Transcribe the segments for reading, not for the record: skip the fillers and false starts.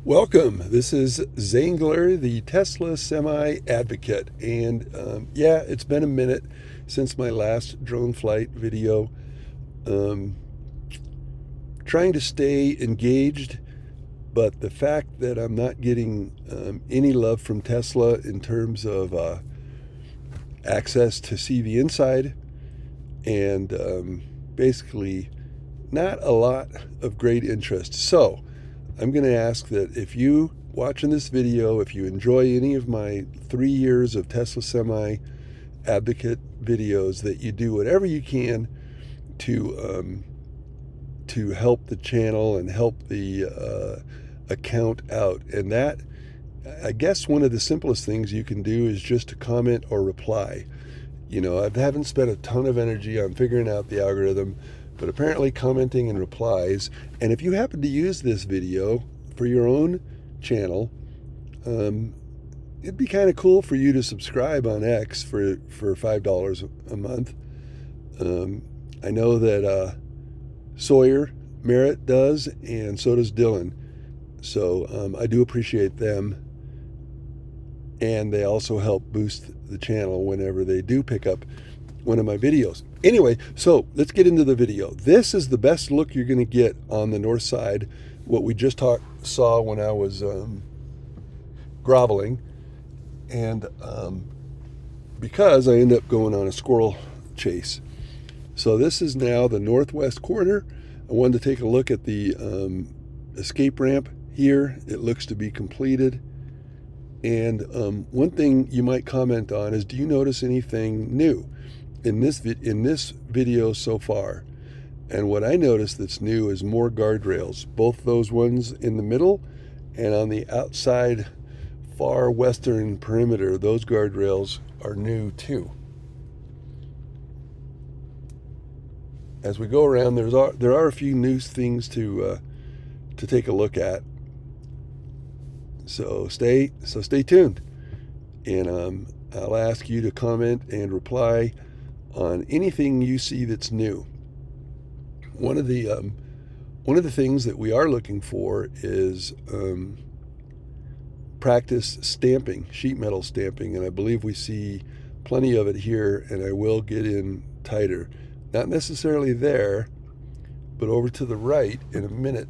Welcome. This is Zangler, the Tesla Semi Advocate. And yeah, it's been a minute since my last drone flight video. Um, Trying to stay engaged, but the fact that I'm not getting any love from Tesla in terms of access to see the inside and basically not a lot of great interest. So, I'm going to ask that if you watching this video, if you enjoy any of my 3 years of Tesla Semi Advocate videos, that you do whatever you can to help the channel and help the account out. And that, I guess, one of the simplest things you can do is just to comment or reply. You know, I haven't spent a ton of energy on figuring out the algorithm, but apparently commenting and replies. And if you happen to use this video for your own channel, it'd be kind of cool for you to subscribe on X for $5 a month. I know that Sawyer Merritt does, and so does Dylan. So I do appreciate them. And they also help boost the channel whenever they do pick up one of my videos. Anyway, so let's get into the video. This is the best look you're going to get on the north side, what we just saw when I was groveling. And because I end up going on a squirrel chase. So this is now the northwest corner. I wanted to take a look at the escape ramp here. It looks to be completed. And one thing you might comment on is, do you notice anything new in this video so far? And what I noticed that's new is more guardrails, both those ones in the middle and on the outside far western perimeter. Those guardrails are new too. As we go around, there are a few new things to take a look at. So stay tuned, and I'll ask you to comment and reply on anything you see that's new. One of the things that we are looking for is practice stamping, sheet metal stamping, and I believe we see plenty of it here. And I will get in tighter, not necessarily there, but over to the right in a minute.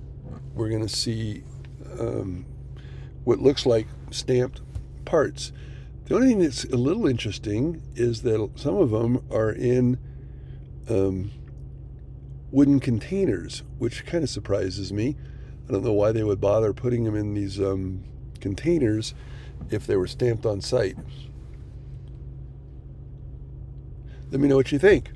We're going to see what looks like stamped parts. The only thing that's a little interesting is that some of them are in wooden containers, which kind of surprises me. I don't know why they would bother putting them in these containers if they were stamped on site. Let me know what you think.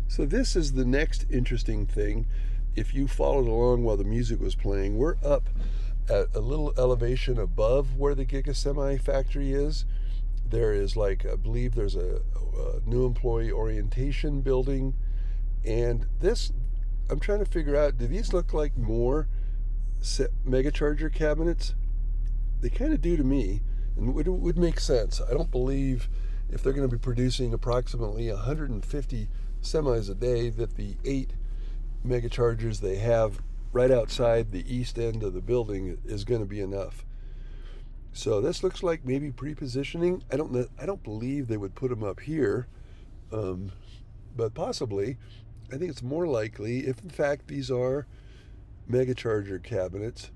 So this is the next interesting thing. If you followed along while the music was playing, we're up at a little elevation above where the Giga Semi factory is. There is, like, I believe there's a new employee orientation building. And this, I'm trying to figure out, do these look like more mega charger cabinets? They kind of do to me, and it would make sense. I don't believe, if they're going to be producing approximately 150 semis a day, that the 8 mega chargers they have right outside the east end of the building is going to be enough. So this looks like maybe pre-positioning. I don't believe they would put them up here, but possibly. I think it's more likely, if in fact these are mega charger cabinets,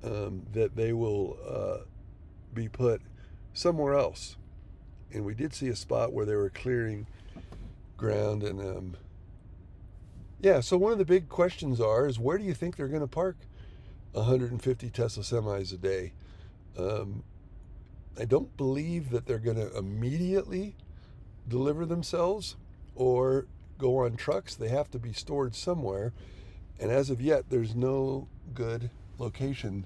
that they will be put somewhere else. And we did see a spot where they were clearing ground, and yeah. So one of the big questions is, where do you think they're going to park 150 Tesla semis a day? I don't believe that they're going to immediately deliver themselves or go on trucks. They have to be stored somewhere, and as of yet, there's no good location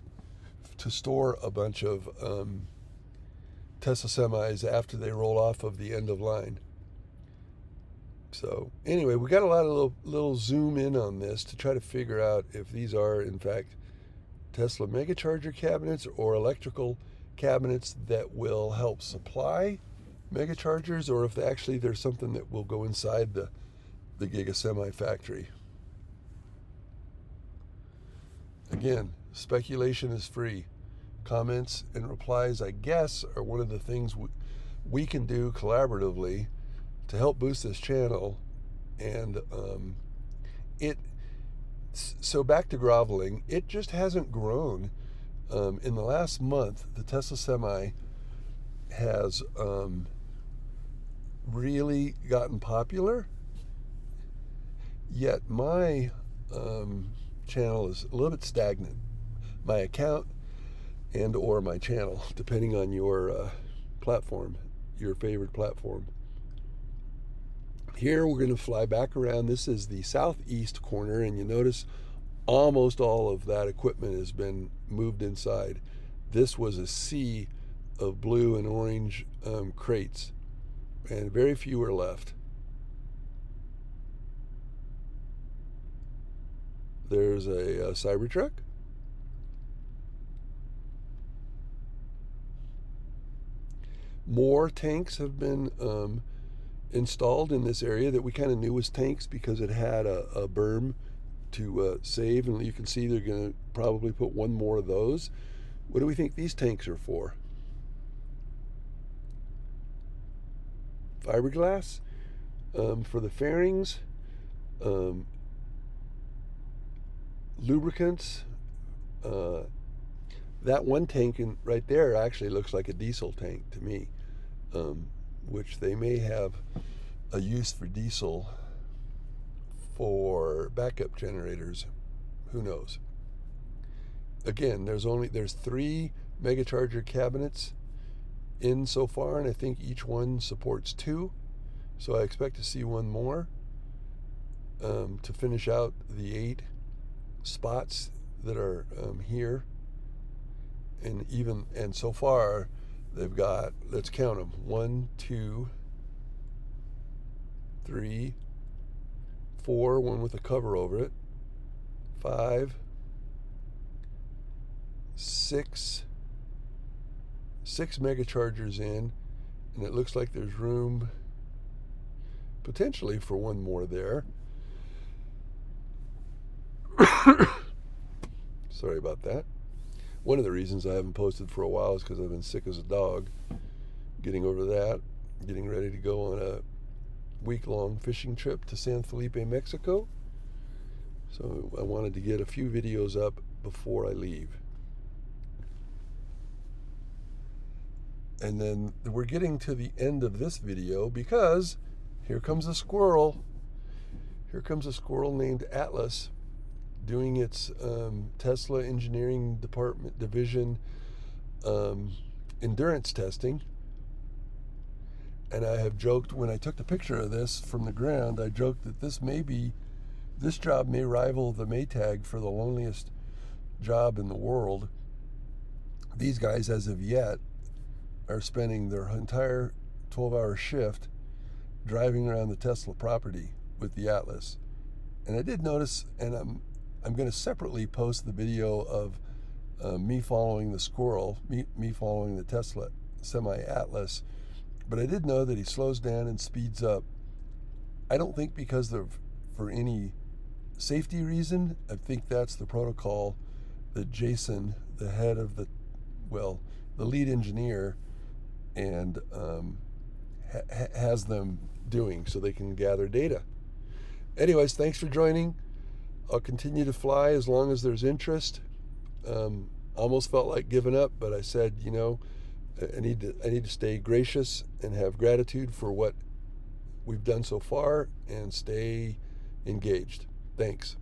to store a bunch of Tesla semis after they roll off of the end of line. So anyway, we got a lot of little zoom in on this to try to figure out if these are in fact Tesla mega charger cabinets or electrical cabinets that will help supply mega chargers, or if actually there's something that will go inside the Giga Semi factory. Again, speculation is free. Comments and replies, I guess, are one of the things we can do collaboratively to help boost this channel. And so back to groveling, it just hasn't grown. In the last month, the Tesla Semi has really gotten popular, yet my channel is a little bit stagnant. My account and or my channel, depending on your platform, your favorite platform. Here we're going to fly back around. This is the southeast corner, and you notice almost all of that equipment has been moved inside. This was a sea of blue and orange crates, and very few are left. There's a Cybertruck. More tanks have been installed in this area that we kind of knew was tanks because it had a berm to save, and you can see they're going to probably put one more of those. What do we think these tanks are for? Fiberglass for the fairings, lubricants. That one tank right there actually looks like a diesel tank to me, which they may have a use for diesel for backup generators. Who knows? Again, there's 3 mega charger cabinets in so far, and I think each one supports 2. So I expect to see one more to finish out the 8 spots that are here. And so far they've got, let's count them, 1, 2, 3, 4, one with a cover over it, 5, 6 mega chargers in, and it looks like there's room potentially for one more there. Sorry about that. One of the reasons I haven't posted for a while is because I've been sick as a dog. Getting over that, getting ready to go on a week-long fishing trip to San Felipe, Mexico. So I wanted to get a few videos up before I leave. And then we're getting to the end of this video because here comes a squirrel. Here comes a squirrel named Atlas doing its Tesla engineering department division endurance testing. And I have joked when I took the picture of this from the ground, I joked that this job may rival the Maytag for the loneliest job in the world. These guys, as of yet, are spending their entire 12-hour shift driving around the Tesla property with the Atlas. And I did notice, and I'm going to separately post the video of me following the squirrel, me following the Tesla semi-Atlas. But I did know that he slows down and speeds up. I don't think because for any safety reason. I think that's the protocol that Jason, the head of the lead engineer, and has them doing so they can gather data. Anyways, thanks for joining. I'll continue to fly as long as there's interest. Almost felt like giving up, but I said, I need to stay gracious and have gratitude for what we've done so far and stay engaged. Thanks.